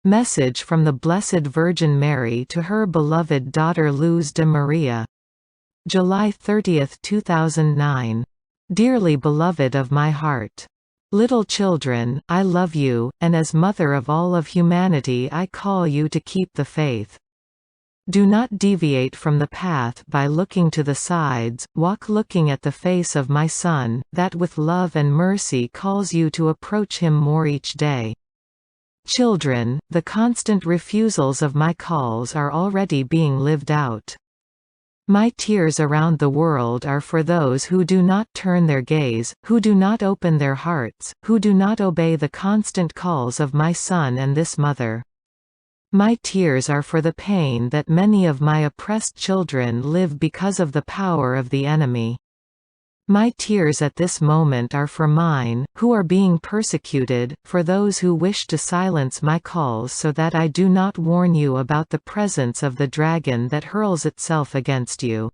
Message from the Blessed Virgin Mary to her beloved daughter Luz de Maria. July 30, 2009. Dearly beloved of my heart. Little children, I love you, and as mother of all of humanity I call you to keep the faith. Do not deviate from the path by looking to the sides, walk looking at the face of my Son, that with love and mercy calls you to approach him more each day. Children, the constant refusals of my calls are already being lived out. My tears around the world are for those who do not turn their gaze, who do not open their hearts, who do not obey the constant calls of my Son and this Mother. My tears are for the pain that many of my oppressed children live because of the power of the enemy. My tears at this moment are for mine, who are being persecuted, for those who wish to silence my calls so that I do not warn you about the presence of the dragon that hurls itself against you.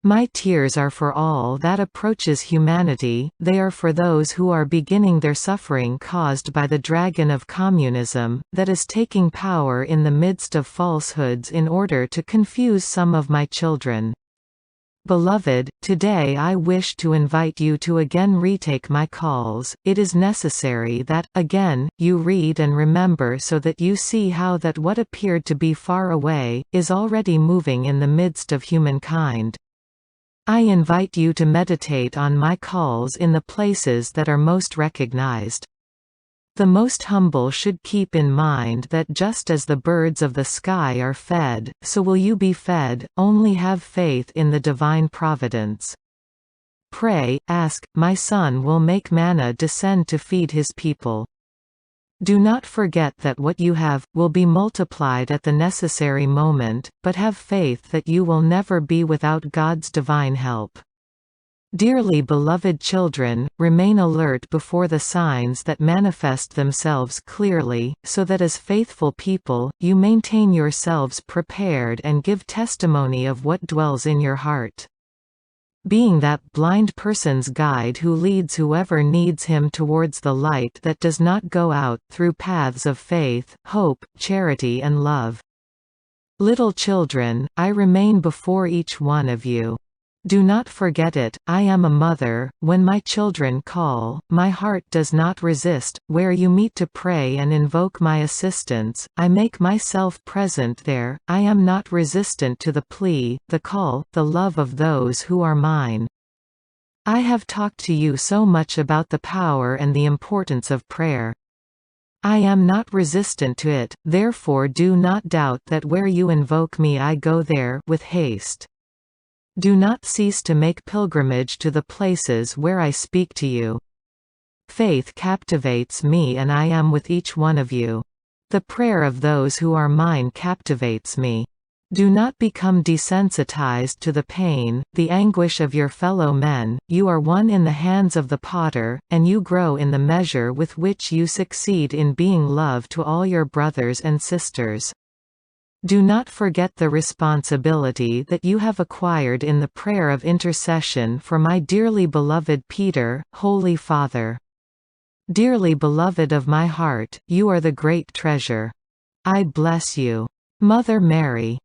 My tears are for all that approaches humanity, they are for those who are beginning their suffering caused by the dragon of communism, that is taking power in the midst of falsehoods in order to confuse some of my children. Beloved, today I wish to invite you to again retake my calls. It is necessary that, again, you read and remember so that you see how that what appeared to be far away, is already moving in the midst of humankind. I invite you to meditate on my calls in the places that are most recognized. The most humble should keep in mind that just as the birds of the sky are fed, so will you be fed. Only have faith in the divine providence. Pray, ask, my Son will make manna descend to feed his people. Do not forget that what you have, will be multiplied at the necessary moment, but have faith that you will never be without God's divine help. Dearly beloved children, remain alert before the signs that manifest themselves clearly, so that as faithful people, you maintain yourselves prepared and give testimony of what dwells in your heart. Being that blind person's guide who leads whoever needs him towards the light that does not go out, through paths of faith, hope, charity and love. Little children, I remain before each one of you. Do not forget it, I am a mother. When my children call, my heart does not resist. Where you meet to pray and invoke my assistance, I make myself present there. I am not resistant to the plea, the call, the love of those who are mine. I have talked to you so much about the power and the importance of prayer. I am not resistant to it, therefore do not doubt that where you invoke me I go there with haste. Do not cease to make pilgrimage to the places where I speak to you. Faith captivates me and I am with each one of you. The prayer of those who are mine captivates me. Do not become desensitized to the pain, the anguish of your fellow men. You are one in the hands of the potter, and you grow in the measure with which you succeed in being love to all your brothers and sisters. Do not forget the responsibility that you have acquired in the prayer of intercession for my dearly beloved Peter, Holy Father. Dearly beloved of my heart, you are the great treasure. I bless you. Mother Mary.